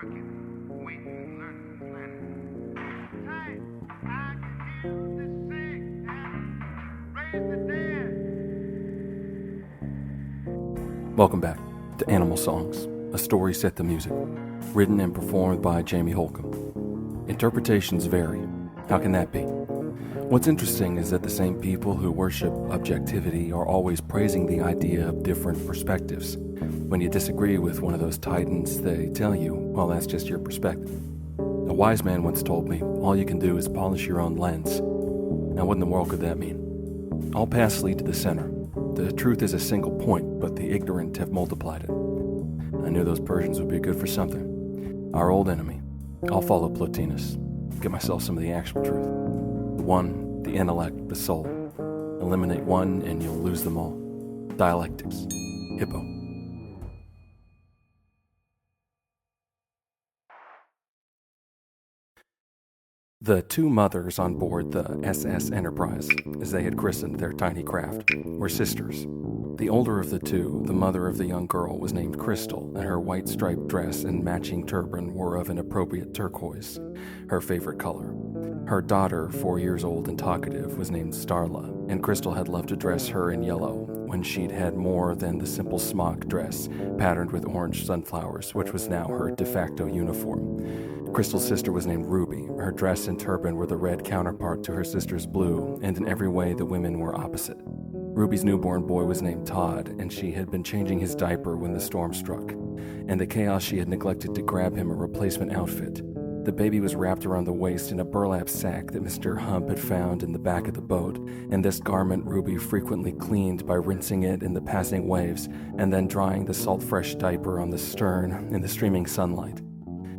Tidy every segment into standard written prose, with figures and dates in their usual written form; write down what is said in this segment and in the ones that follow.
working, waiting, learning, planning. Hey, I can heal the sick and raise the dead. Welcome back to Animal Songs, a story set to music, written and performed by Jamie Holcomb. Interpretations vary. How can that be? What's interesting is that the same people who worship objectivity are always praising the idea of different perspectives. When you disagree with one of those titans, they tell you, well, that's just your perspective. A wise man once told me, all you can do is polish your own lens. Now, what in the world could that mean? All paths lead to the center. The truth is a single point, but the ignorant have multiplied it. I knew those Persians would be good for something. Our old enemy. I'll follow Plotinus. Get myself some of the actual truth. The one, the intellect, the soul. Eliminate one and you'll lose them all. Dialectics. Hippo. The two mothers on board the SS Enterprise, as they had christened their tiny craft, were sisters. The older of the two, the mother of the young girl, was named Crystal, and her white striped dress and matching turban were of an appropriate turquoise, her favorite color. Her daughter, 4 years old and talkative, was named Starla, and Crystal had loved to dress her in yellow when she'd had more than the simple smock dress patterned with orange sunflowers, which was now her de facto uniform. Crystal's sister was named Ruby. Her dress and turban were the red counterpart to her sister's blue, and in every way the women were opposite. Ruby's newborn boy was named Todd, and she had been changing his diaper when the storm struck. In the chaos, she had neglected to grab him a replacement outfit. The baby was wrapped around the waist in a burlap sack that Mr. Hump had found in the back of the boat, and this garment Ruby frequently cleaned by rinsing it in the passing waves and then drying the salt-fresh diaper on the stern in the streaming sunlight.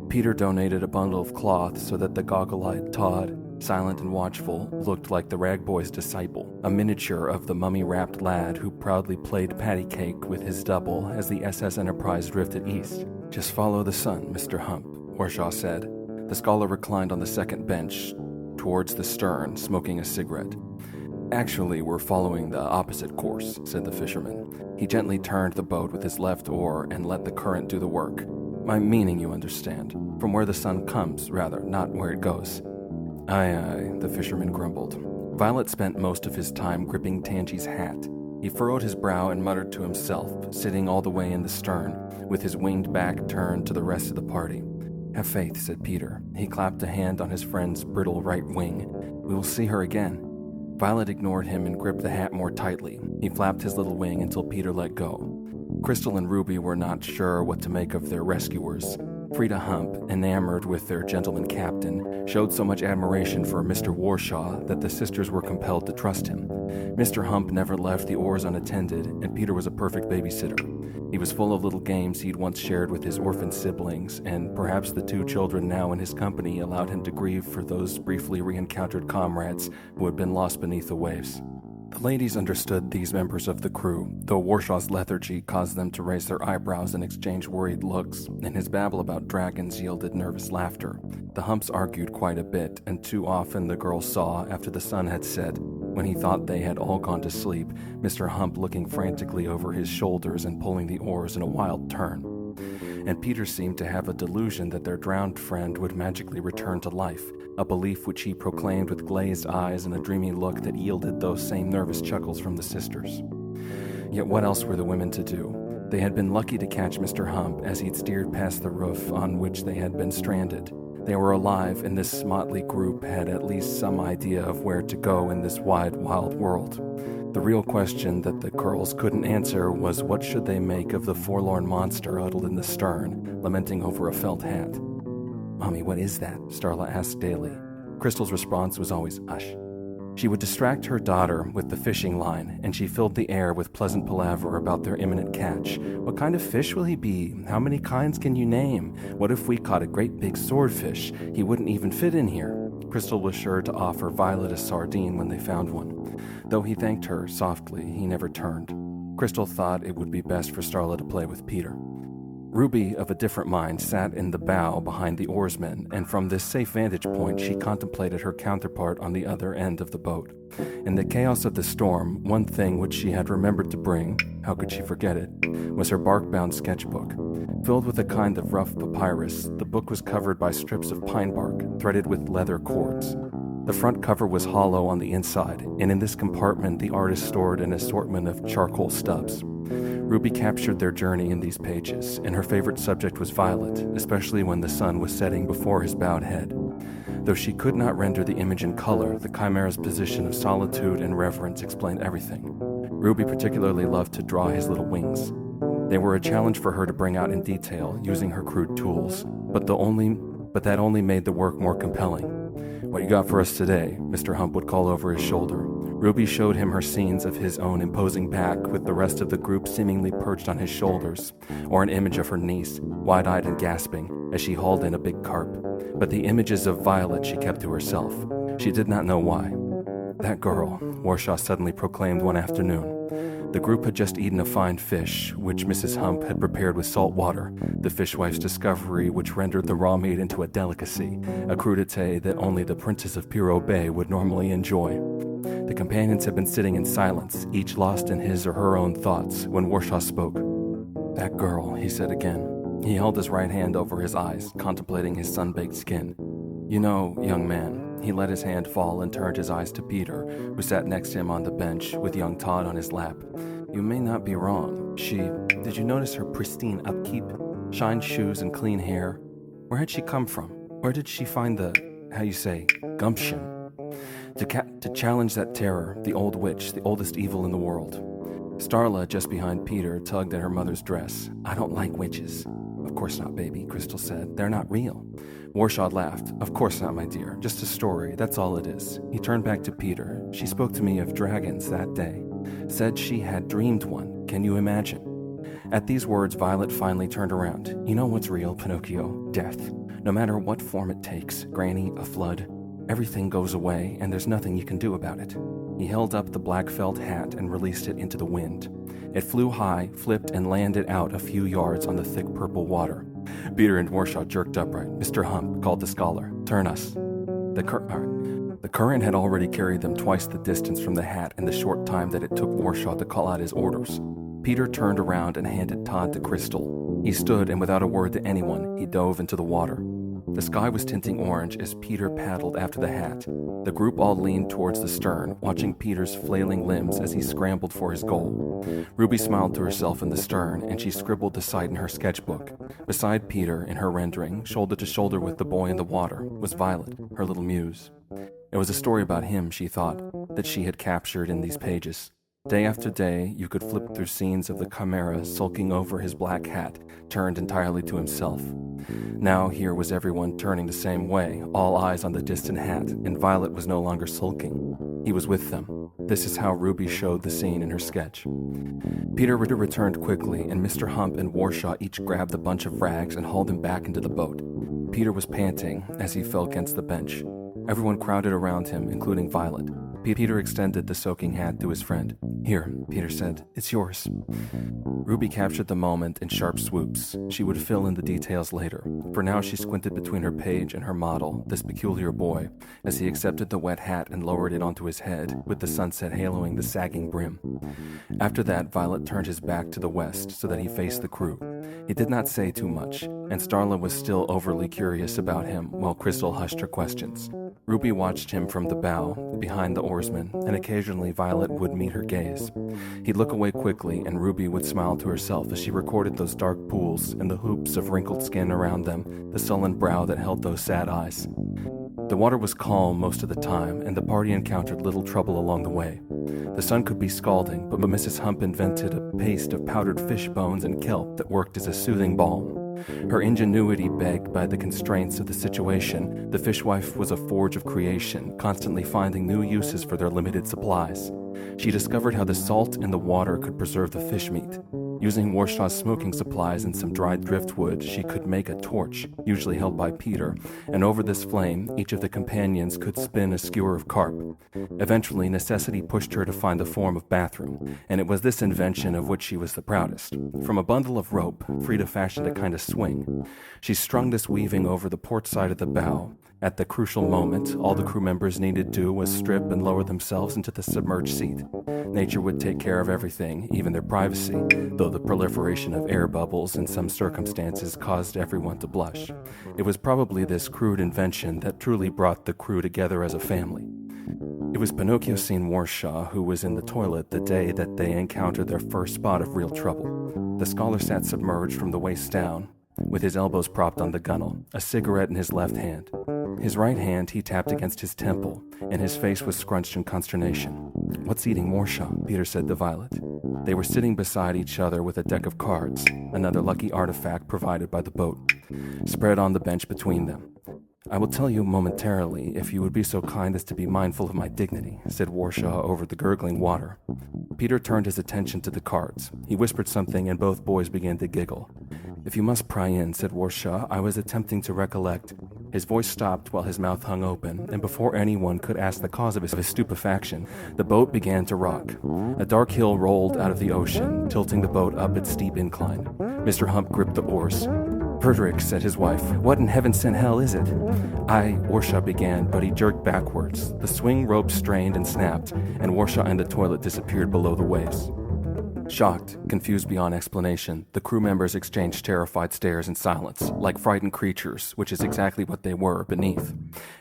Peter donated a bundle of cloth so that the goggle-eyed Todd, silent and watchful, looked like the rag boy's disciple, a miniature of the mummy-wrapped lad who proudly played patty cake with his double as the SS Enterprise drifted east. "Just follow the sun, Mr. Hump," Warshaw said. The scholar reclined on the second bench, towards the stern, smoking a cigarette. "Actually, we're following the opposite course," said the fisherman. He gently turned the boat with his left oar and let the current do the work. "My meaning, you understand. From where the sun comes, rather, not where it goes." Aye, the fisherman grumbled. Violet spent most of his time gripping Tangi's hat. He furrowed his brow and muttered to himself, sitting all the way in the stern, with his winged back turned to the rest of the party. "Have faith," said Peter. He clapped a hand on his friend's brittle right wing. "We will see her again." Violet ignored him and gripped the hat more tightly. He flapped his little wing until Peter let go. Crystal and Ruby were not sure what to make of their rescuers. Frida Hump, enamored with their gentleman captain, showed so much admiration for Mr. Warshaw that the sisters were compelled to trust him. Mr. Hump never left the oars unattended, and Peter was a perfect babysitter. He was full of little games he'd once shared with his orphan siblings, and perhaps the two children now in his company allowed him to grieve for those briefly re-encountered comrades who had been lost beneath the waves. The ladies understood these members of the crew, though Warshaw's lethargy caused them to raise their eyebrows and exchange worried looks, and his babble about dragons yielded nervous laughter. The Humps argued quite a bit, and too often the girls saw, after the sun had set, when he thought they had all gone to sleep, Mr. Hump looking frantically over his shoulders and pulling the oars in a wild turn. And Peter seemed to have a delusion that their drowned friend would magically return to life, a belief which he proclaimed with glazed eyes and a dreamy look that yielded those same nervous chuckles from the sisters. Yet what else were the women to do? They had been lucky to catch Mr. Hump as he'd steered past the roof on which they had been stranded. They were alive, and this motley group had at least some idea of where to go in this wide, wild world. The real question that the girls couldn't answer was what should they make of the forlorn monster huddled in the stern, lamenting over a felt hat. "Mommy, what is that?" Starla asked daily. Crystal's response was always, "Hush." She would distract her daughter with the fishing line, and she filled the air with pleasant palaver about their imminent catch. "What kind of fish will he be? How many kinds can you name? What if we caught a great big swordfish? He wouldn't even fit in here." Crystal was sure to offer Violet a sardine when they found one. Though he thanked her softly, he never turned. Crystal thought it would be best for Starla to play with Peter. Ruby, of a different mind, sat in the bow behind the oarsmen, and from this safe vantage point she contemplated her counterpart on the other end of the boat. In the chaos of the storm, one thing which she had remembered to bring, how could she forget it, was her bark-bound sketchbook. Filled with a kind of rough papyrus, the book was covered by strips of pine bark, threaded with leather cords. The front cover was hollow on the inside, and in this compartment the artist stored an assortment of charcoal stubs. Ruby captured their journey in these pages, and her favorite subject was Violet, especially when the sun was setting before his bowed head. Though she could not render the image in color, the chimera's position of solitude and reverence explained everything. Ruby particularly loved to draw his little wings. They were a challenge for her to bring out in detail, using her crude tools, but that only made the work more compelling. "What you got for us today?" Mr. Hump would call over his shoulder. Ruby showed him her scenes of his own imposing back, with the rest of the group seemingly perched on his shoulders, or an image of her niece, wide-eyed and gasping, as she hauled in a big carp. But the images of Violet she kept to herself. She did not know why. "That girl," Warshaw suddenly proclaimed one afternoon. The group had just eaten a fine fish, which Mrs. Hump had prepared with salt water, the fishwife's discovery which rendered the raw meat into a delicacy, a crudité that only the Princess of Pirot Bay would normally enjoy. The companions had been sitting in silence, each lost in his or her own thoughts, when Warshaw spoke. "That girl," he said again. He held his right hand over his eyes, contemplating his sun-baked skin. "You know, young man," he let his hand fall and turned his eyes to Peter, who sat next to him on the bench, with young Todd on his lap. "You may not be wrong. Did you notice her pristine upkeep? Shined shoes and clean hair? Where had she come from? Where did she find gumption? To challenge that terror, the old witch, the oldest evil in the world." Starla, just behind Peter, tugged at her mother's dress. "I don't like witches." "Of course not, baby," Crystal said. "They're not real." Warshaw laughed. "Of course not, my dear. Just a story, that's all it is." He turned back to Peter. "She spoke to me of dragons that day. Said she had dreamed one. Can you imagine?" At these words, Violet finally turned around. "You know what's real, Pinocchio? Death. No matter what form it takes, Granny, a flood, everything goes away and there's nothing you can do about it." He held up the black felt hat and released it into the wind. It flew high, flipped, and landed out a few yards on the thick purple water. Peter and Warshaw jerked upright. "Mr. Hump," called the scholar, "turn us." The current had already carried them twice the distance from the hat in the short time that it took Warshaw to call out his orders. Peter turned around and handed Todd to Crystal. He stood, and without a word to anyone, he dove into the water. The sky was tinting orange as Peter paddled after the hat. The group all leaned towards the stern, watching Peter's flailing limbs as he scrambled for his goal. Ruby smiled to herself in the stern, and she scribbled the sight in her sketchbook. Beside Peter, in her rendering, shoulder to shoulder with the boy in the water, was Violet, her little muse. It was a story about him, she thought, that she had captured in these pages. Day after day, you could flip through scenes of the chimera sulking over his black hat, turned entirely to himself. Now here was everyone turning the same way, all eyes on the distant hat, and Violet was no longer sulking. He was with them. This is how Ruby showed the scene in her sketch. Peter returned quickly, and Mr. Hump and Warshaw each grabbed a bunch of rags and hauled him back into the boat. Peter was panting as he fell against the bench. Everyone crowded around him, including Violet. Peter extended the soaking hat to his friend. "Here," Peter said, "it's yours." Ruby captured the moment in sharp swoops. She would fill in the details later. For now she squinted between her page and her model, this peculiar boy, as he accepted the wet hat and lowered it onto his head, with the sunset haloing the sagging brim. After that, Violet turned his back to the west so that he faced the crew. He did not say too much, and Starla was still overly curious about him while Crystal hushed her questions. Ruby watched him from the bow, behind the oarsman, and occasionally Violet would meet her gaze. He'd look away quickly, and Ruby would smile to herself as she recorded those dark pools and the hoops of wrinkled skin around them, the sullen brow that held those sad eyes. The water was calm most of the time, and the party encountered little trouble along the way. The sun could be scalding, but Mrs. Hump invented a paste of powdered fish bones and kelp that worked as a soothing balm. Her ingenuity begged by the constraints of the situation, the fishwife was a forge of creation, constantly finding new uses for their limited supplies. She discovered how the salt in the water could preserve the fish meat. Using Warshaw's smoking supplies and some dried driftwood, she could make a torch, usually held by Peter, and over this flame, each of the companions could spin a skewer of carp. Eventually, necessity pushed her to find a form of bathroom, and it was this invention of which she was the proudest. From a bundle of rope, Frida fashioned a kind of swing. She strung this weaving over the port side of the bow. At the crucial moment, all the crew members needed to do was strip and lower themselves into the submerged seat. Nature would take care of everything, even their privacy, though the proliferation of air bubbles in some circumstances caused everyone to blush. It was probably this crude invention that truly brought the crew together as a family. It was Pinocchio seen Warshaw who was in the toilet the day that they encountered their first spot of real trouble. The scholar sat submerged from the waist down, with his elbows propped on the gunwale, a cigarette in his left hand. His right hand he tapped against his temple, and his face was scrunched in consternation. "What's eating Warshaw?" Peter said to Violet. They were sitting beside each other with a deck of cards, another lucky artifact provided by the boat, spread on the bench between them. "I will tell you momentarily if you would be so kind as to be mindful of my dignity," said Warshaw over the gurgling water. Peter turned his attention to the cards. He whispered something and both boys began to giggle. "If you must pry in," said Warshaw, "I was attempting to recollect." His voice stopped while his mouth hung open, and before anyone could ask the cause of his stupefaction, the boat began to rock. A dark hill rolled out of the ocean, tilting the boat up its steep incline. Mr. Hump gripped the oars. "Frederick," said his wife, "what in heaven sent hell is it?" Warshaw began, but he jerked backwards. The swing rope strained and snapped, and Warshaw and the toilet disappeared below the waves. Shocked, confused beyond explanation, the crew members exchanged terrified stares in silence, like frightened creatures, which is exactly what they were beneath.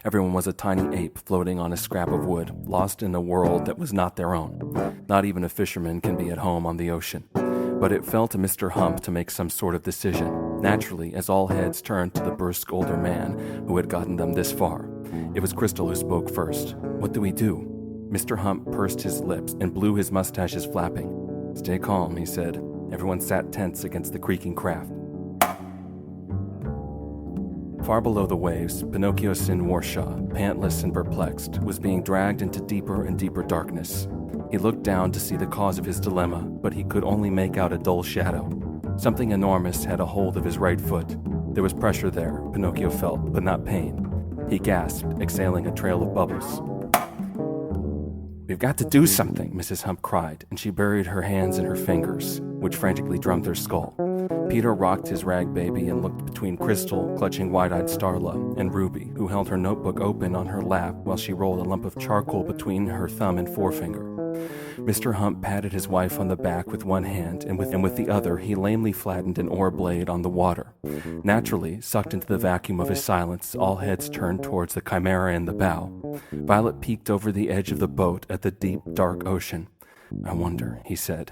Everyone was a tiny ape floating on a scrap of wood, lost in a world that was not their own. Not even a fisherman can be at home on the ocean. But it fell to Mr. Hump to make some sort of decision, naturally, as all heads turned to the brusque older man who had gotten them this far. It was Crystal who spoke first. "What do we do?" Mr. Hump pursed his lips and blew his mustaches flapping. "Stay calm," he said. Everyone sat tense against the creaking craft. Far below the waves, Pinocchio Sin Warshaw, pantless and perplexed, was being dragged into deeper and deeper darkness. He looked down to see the cause of his dilemma, but he could only make out a dull shadow. Something enormous had a hold of his right foot. There was pressure there, Pinocchio felt, but not pain. He gasped, exhaling a trail of bubbles. "We've got to do something," Mrs. Hump cried, and she buried her hands in her fingers, which frantically drummed her skull. Peter rocked his rag baby and looked between Crystal, clutching wide-eyed Starla, and Ruby, who held her notebook open on her lap while she rolled a lump of charcoal between her thumb and forefinger. Mr. Hump patted his wife on the back with one hand, and with the other he lamely flattened an oar blade on the water. Naturally, sucked into the vacuum of his silence, all heads turned towards the chimera in the bow. Violet peeked over the edge of the boat at the deep, dark ocean. "I wonder," he said.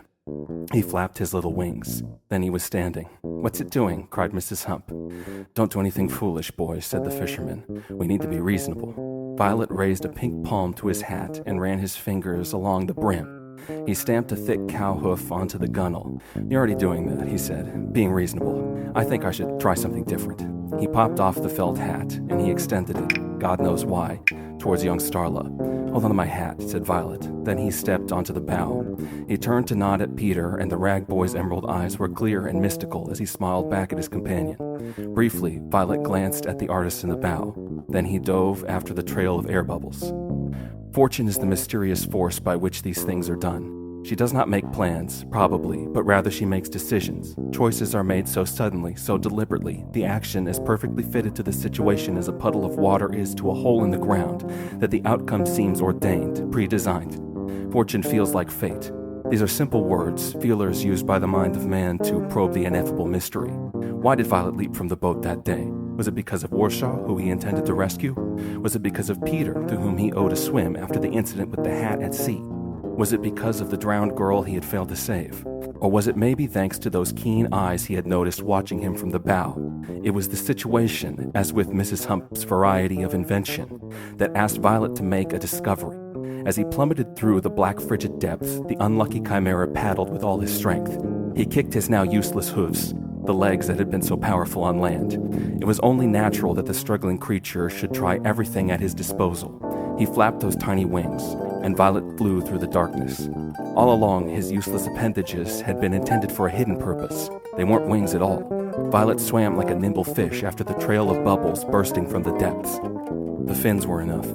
He flapped his little wings. Then he was standing. "What's it doing?" cried Mrs. Hump. "Don't do anything foolish, boys," said the fisherman. "We need to be reasonable." Violet raised a pink palm to his hat and ran his fingers along the brim. He stamped a thick cow hoof onto the gunwale. "You're already doing that," he said, being reasonable. "I think I should try something different." He popped off the felt hat, and he extended it, God knows why, towards young Starla. "Hold on to my hat," said Violet. Then he stepped onto the bow. He turned to nod at Peter, and the rag boy's emerald eyes were clear and mystical as he smiled back at his companion. Briefly, Violet glanced at the artist in the bow. Then he dove after the trail of air bubbles. Fortune is the mysterious force by which these things are done. She does not make plans, probably, but rather she makes decisions. Choices are made so suddenly, so deliberately. The action is perfectly fitted to the situation as a puddle of water is to a hole in the ground, that the outcome seems ordained, pre-designed. Fortune feels like fate. These are simple words, feelers used by the mind of man to probe the ineffable mystery. Why did Violet leap from the boat that day? Was it because of Warshaw, who he intended to rescue? Was it because of Peter, to whom he owed a swim after the incident with the hat at sea? Was it because of the drowned girl he had failed to save? Or was it maybe thanks to those keen eyes he had noticed watching him from the bow? It was the situation, as with Mrs. Hump's variety of invention, that asked Violet to make a discovery. As he plummeted through the black frigid depths, the unlucky chimera paddled with all his strength. He kicked his now useless hooves, the legs that had been so powerful on land. It was only natural that the struggling creature should try everything at his disposal. He flapped those tiny wings. and Violet flew through the darkness. All along, his useless appendages had been intended for a hidden purpose. They weren't wings at all. Violet swam like a nimble fish after the trail of bubbles bursting from the depths. The fins were enough.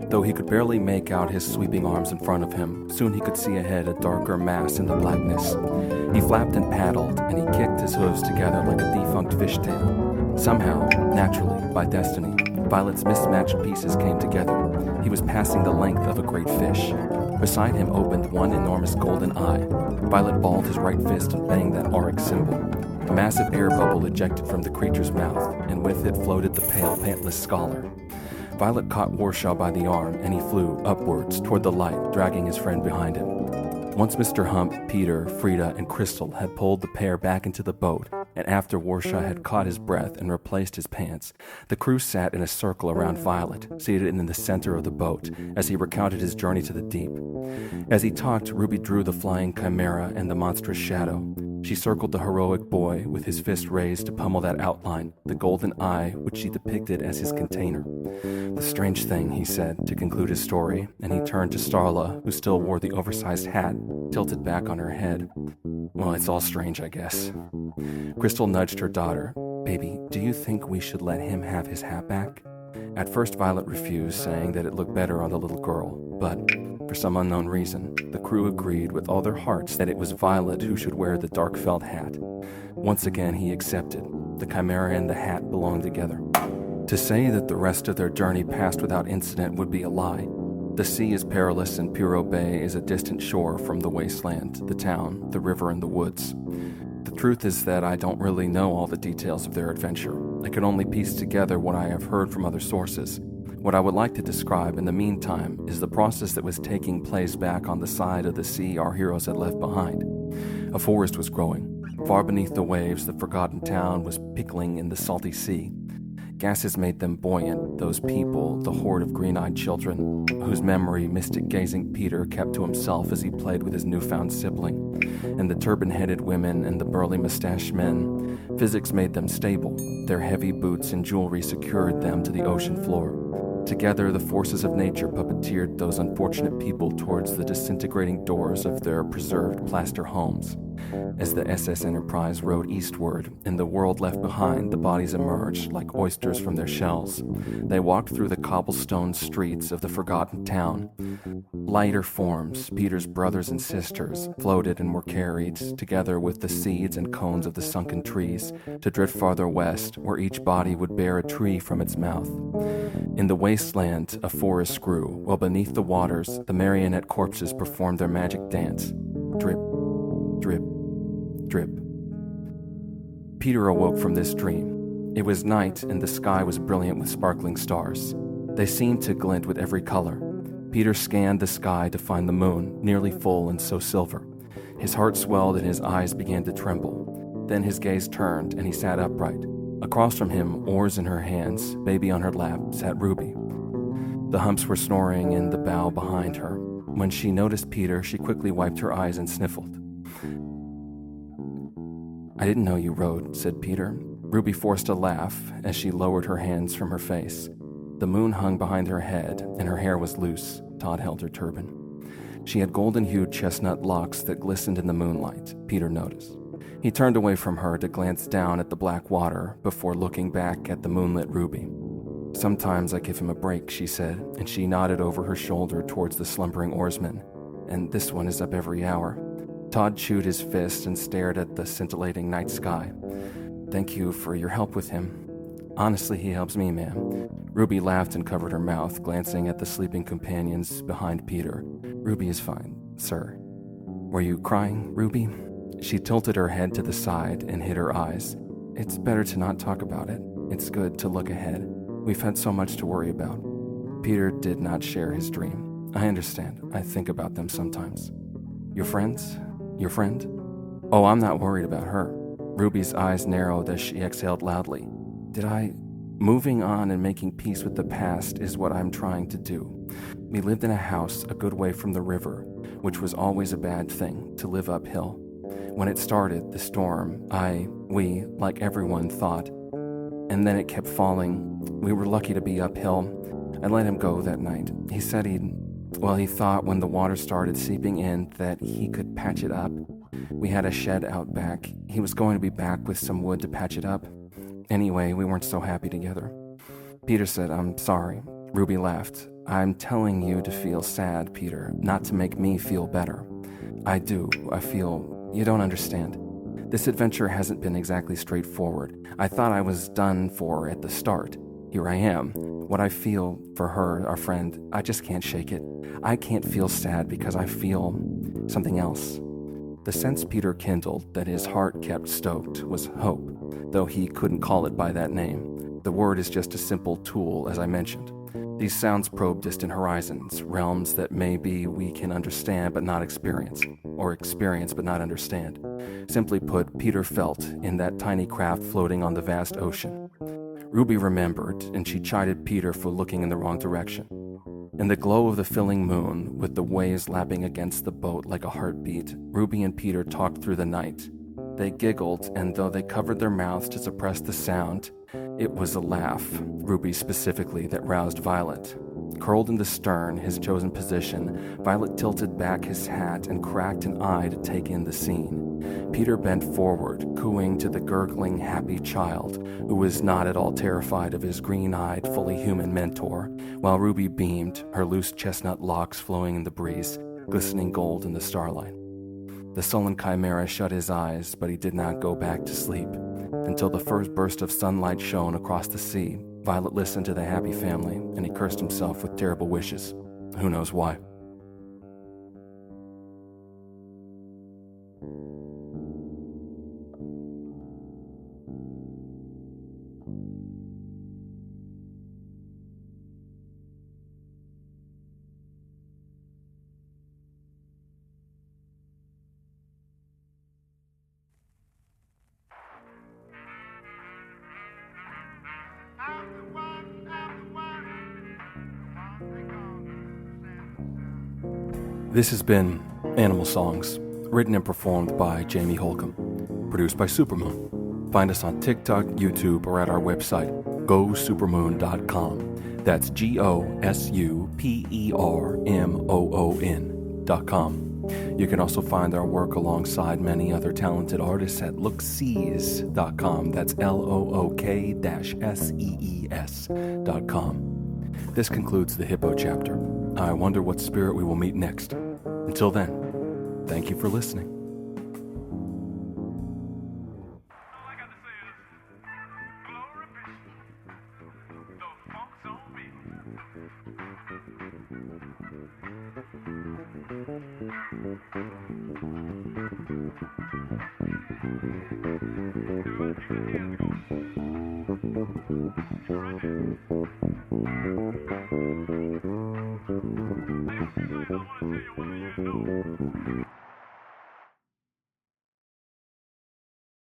Though he could barely make out his sweeping arms in front of him, soon he could see ahead a darker mass in the blackness. He flapped and paddled, and he kicked his hooves together like a defunct fishtail. Somehow, naturally, by destiny, Violet's mismatched pieces came together. He was passing the length of a great fish. Beside him opened one enormous golden eye. Violet balled his right fist and banged that auric symbol. A massive air bubble ejected from the creature's mouth, and with it floated the pale, pantless scholar. Violet caught Warshaw by the arm, and he flew upwards toward the light, dragging his friend behind him. Once Mr. Hump, Peter, Frida, and Crystal had pulled the pair back into the boat, and after Warshaw had caught his breath and replaced his pants, the crew sat in a circle around Violet, seated in the center of the boat, as he recounted his journey to the deep. As he talked, Ruby drew the flying chimera and the monstrous shadow. She circled the heroic boy with his fist raised to pummel that outline, the golden eye which she depicted as his container. The strange thing, he said, to conclude his story, and he turned to Starla, who still wore the oversized hat, tilted back on her head. Well, it's all strange, I guess. Crystal nudged her daughter. Baby, do you think we should let him have his hat back? At first, Violet refused, saying that it looked better on the little girl, but for some unknown reason, the crew agreed with all their hearts that it was Violet who should wear the dark felt hat. Once again, he accepted. The chimera and the hat belonged together. To say that the rest of their journey passed without incident would be a lie. The sea is perilous, and Puro Bay is a distant shore from the wasteland, the town, the river, and the woods. The truth is that I don't really know all the details of their adventure. I can only piece together what I have heard from other sources. What I would like to describe in the meantime is the process that was taking place back on the side of the sea our heroes had left behind. A forest was growing. Far beneath the waves, the forgotten town was pickling in the salty sea. Gases made them buoyant, those people, the horde of green-eyed children, whose memory mystic-gazing Peter kept to himself as he played with his newfound sibling, and the turban-headed women and the burly mustached men. Physics made them stable. Their heavy boots and jewelry secured them to the ocean floor. Together, the forces of nature puppeteered those unfortunate people towards the disintegrating doors of their preserved plaster homes. As the SS Enterprise rode eastward, in the world left behind, the bodies emerged like oysters from their shells. They walked through the cobblestone streets of the forgotten town. Lighter forms, Peter's brothers and sisters, floated and were carried, together with the seeds and cones of the sunken trees, to drift farther west, where each body would bear a tree from its mouth. In the wasteland, a forest grew, while beneath the waters, the marionette corpses performed their magic dance. Drip, drip, drip. Peter awoke from this dream. It was night, and the sky was brilliant with sparkling stars. They seemed to glint with every color. Peter scanned the sky to find the moon, nearly full and so silver. His heart swelled and his eyes began to tremble. Then his gaze turned, and he sat upright. Across from him, oars in her hands, baby on her lap, sat Ruby. The humps were snoring in the bow behind her. When she noticed Peter, she quickly wiped her eyes and sniffled. I didn't know you rode, said Peter. Ruby forced a laugh as she lowered her hands from her face. The moon hung behind her head, and her hair was loose. Todd held her turban. She had golden-hued chestnut locks that glistened in the moonlight, Peter noticed. He turned away from her to glance down at the black water before looking back at the moonlit Ruby. Sometimes I give him a break, she said, and she nodded over her shoulder towards the slumbering oarsman. And this one is up every hour. Todd chewed his fist and stared at the scintillating night sky. Thank you for your help with him. Honestly, he helps me, ma'am. Ruby laughed and covered her mouth, glancing at the sleeping companions behind Peter. Ruby is fine, sir. Were you crying, Ruby? She tilted her head to the side and hid her eyes. It's better to not talk about it. It's good to look ahead. We've had so much to worry about. Peter did not share his dream. I understand. I think about them sometimes. Your friends? Your friend? Oh, I'm not worried about her. Ruby's eyes narrowed as she exhaled loudly. Moving on and making peace with the past is what I'm trying to do. We lived in a house a good way from the river, which was always a bad thing, to live uphill. When it started, the storm, we, like everyone, thought. And then it kept falling. We were lucky to be uphill. I let him go that night. He said he'd Well, he thought when the water started seeping in that he could patch it up. We had a shed out back. He was going to be back with some wood to patch it up. Anyway, we weren't so happy together. Peter said, "I'm sorry." Ruby laughed. "I'm telling you to feel sad, Peter, not to make me feel better. I do. I feel you don't understand. This adventure hasn't been exactly straightforward. I thought I was done for at the start. Here I am. What I feel for her, our friend, I just can't shake it. I can't feel sad because I feel something else." The sense Peter kindled that his heart kept stoked was hope, though he couldn't call it by that name. The word is just a simple tool, as I mentioned. These sounds probe distant horizons, realms that maybe we can understand but not experience, or experience but not understand. Simply put, Peter felt in that tiny craft floating on the vast ocean. Ruby remembered, and she chided Peter for looking in the wrong direction. In the glow of the filling moon, with the waves lapping against the boat like a heartbeat, Ruby and Peter talked through the night. They giggled, and though they covered their mouths to suppress the sound, it was a laugh, Ruby specifically, that roused Violet. Curled in the stern, his chosen position, Violet tilted back his hat and cracked an eye to take in the scene. Peter bent forward, cooing to the gurgling, happy child, who was not at all terrified of his green-eyed, fully human mentor, while Ruby beamed, her loose chestnut locks flowing in the breeze, glistening gold in the starlight. The sullen chimera shut his eyes, but he did not go back to sleep. Until the first burst of sunlight shone across the sea, Violet listened to the happy family, and he cursed himself with terrible wishes. Who knows why? This has been Animal Songs, written and performed by Jamie Holcomb, produced by Supermoon. Find us on TikTok, YouTube, or at our website, gosupermoon.com. That's GOSUPERMOON.com. You can also find our work alongside many other talented artists at looksees.com. That's LOOK-SEES.com. This concludes the Hippo chapter. I wonder what spirit we will meet next. Until then, thank you for listening. All I got to say is, glory be, the funk's on me. I want to tell you what we